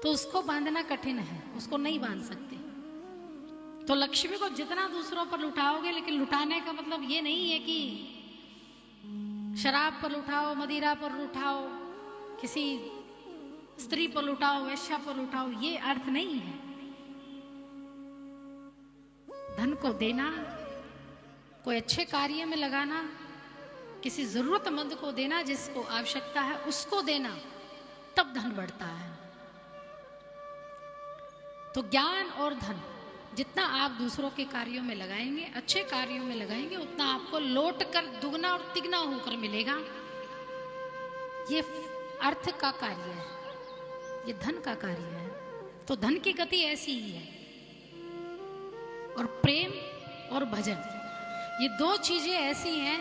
तो उसको बांधना कठिन है, उसको नहीं बांध सकते। तो लक्ष्मी को जितना दूसरों पर लुटाओगे, लेकिन लुटाने का मतलब ये नहीं है कि शराब पर लुटाओ, मदिरा पर लुटाओ, किसी स्त्री पर लुटाओ, वेश्या पर लुटाओ, ये अर्थ नहीं है। धन को देना, कोई अच्छे कार्य में लगाना, किसी जरूरतमंद को देना, जिसको आवश्यकता है उसको देना, तब धन बढ़ता है। तो ज्ञान और धन जितना आप दूसरों के कार्यों में लगाएंगे, अच्छे कार्यों में लगाएंगे, उतना आपको लौट कर दुगना और तिगना होकर मिलेगा। ये अर्थ का कार्य है, ये धन का कार्य है। तो धन की गति ऐसी ही है। और प्रेम और भजन, ये दो चीजें ऐसी हैं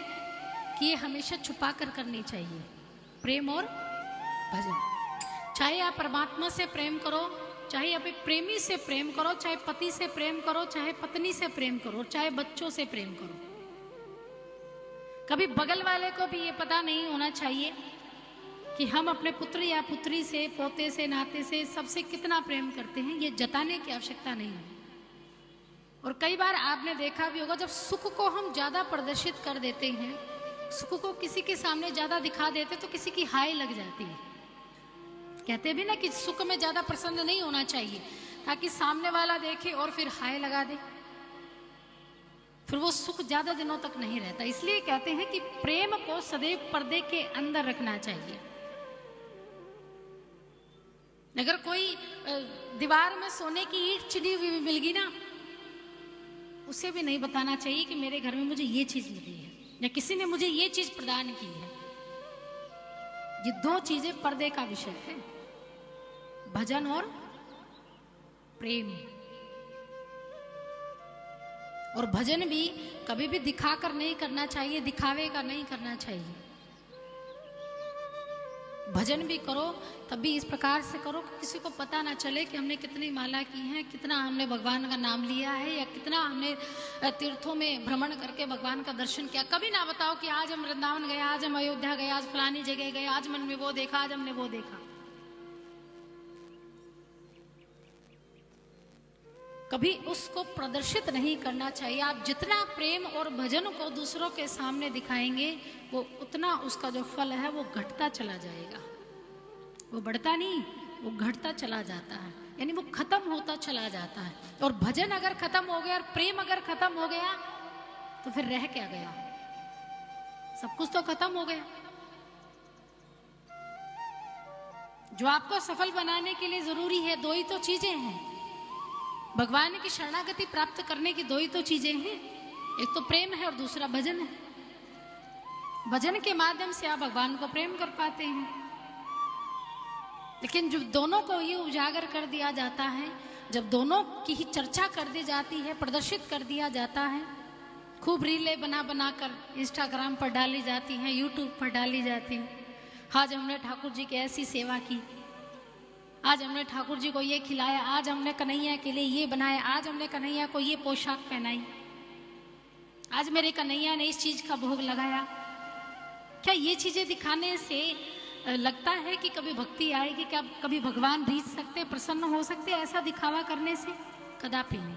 कि ये हमेशा छुपा कर करनी चाहिए। प्रेम और भजन, चाहे आप परमात्मा से प्रेम करो, चाहे अपने प्रेमी से प्रेम करो, चाहे पति से प्रेम करो, चाहे पत्नी से प्रेम करो, चाहे बच्चों से प्रेम करो। कभी बगल वाले को भी ये पता नहीं होना चाहिए कि हम अपने पुत्र या पुत्री से, पोते से, नाते से, सबसे कितना प्रेम करते हैं। ये जताने की आवश्यकता नहीं है। और कई बार आपने देखा भी होगा, जब सुख को हम ज्यादा प्रदर्शित कर देते हैं, सुख को किसी के सामने ज्यादा दिखा देते, तो किसी की हाय लग जाती है। कहते भी ना कि सुख में ज्यादा प्रसन्न नहीं होना चाहिए, ताकि सामने वाला देखे और फिर हाय लगा दे, फिर वो सुख ज्यादा दिनों तक नहीं रहता। इसलिए कहते हैं कि प्रेम को सदैव पर्दे के अंदर रखना चाहिए। अगर कोई दीवार में सोने की ईंट चिड़ी हुई मिल गई ना, उसे भी नहीं बताना चाहिए कि मेरे घर में मुझे ये चीज मिली है या किसी ने मुझे ये चीज प्रदान की है। ये दो चीजें पर्दे का विषय है, भजन और प्रेम। और भजन भी कभी भी दिखाकर नहीं करना चाहिए, दिखावे का नहीं करना चाहिए। भजन भी करो तभी इस प्रकार से करो कि किसी को पता ना चले कि हमने कितनी माला की है, कितना हमने भगवान का नाम लिया है, या कितना हमने तीर्थों में भ्रमण करके भगवान का दर्शन किया। कभी ना बताओ कि आज हम वृंदावन गए, आज हम अयोध्या गए, आज फलानी जगह गए, आज मन में वो देखा, आज हमने वो देखा। कभी उसको प्रदर्शित नहीं करना चाहिए। आप जितना प्रेम और भजन को दूसरों के सामने दिखाएंगे, वो उतना उसका जो फल है वो घटता चला जाएगा। वो बढ़ता नहीं, वो घटता चला जाता है, यानी वो खत्म होता चला जाता है। और भजन अगर खत्म हो गया और प्रेम अगर खत्म हो गया, तो फिर रह क्या गया? सब कुछ तो खत्म हो गया। जो आपको सफल बनाने के लिए जरूरी है, दो ही तो चीजें हैं। भगवान की शरणागति प्राप्त करने की दो ही तो चीजें हैं, एक तो प्रेम है और दूसरा भजन है। भजन के माध्यम से आप भगवान को प्रेम कर पाते हैं। लेकिन जब दोनों को ये उजागर कर दिया जाता है, जब दोनों की ही चर्चा कर दी जाती है, प्रदर्शित कर दिया जाता है, खूब रीलें बना बना कर इंस्टाग्राम पर डाली जाती हैं, यूट्यूब पर डाली जाती हैं। आज हमने ठाकुर जी की ऐसी सेवा की, आज हमने ठाकुर जी को ये खिलाया, आज हमने कन्हैया के लिए ये बनाया, आज हमने कन्हैया को ये पोशाक पहनाई, आज मेरे कन्हैया ने इस चीज का भोग लगाया। क्या ये चीजें दिखाने से लगता है कि कभी भक्ति आएगी? क्या कभी भगवान रीझ सकते, प्रसन्न हो सकते ऐसा दिखावा करने से? कदापि नहीं।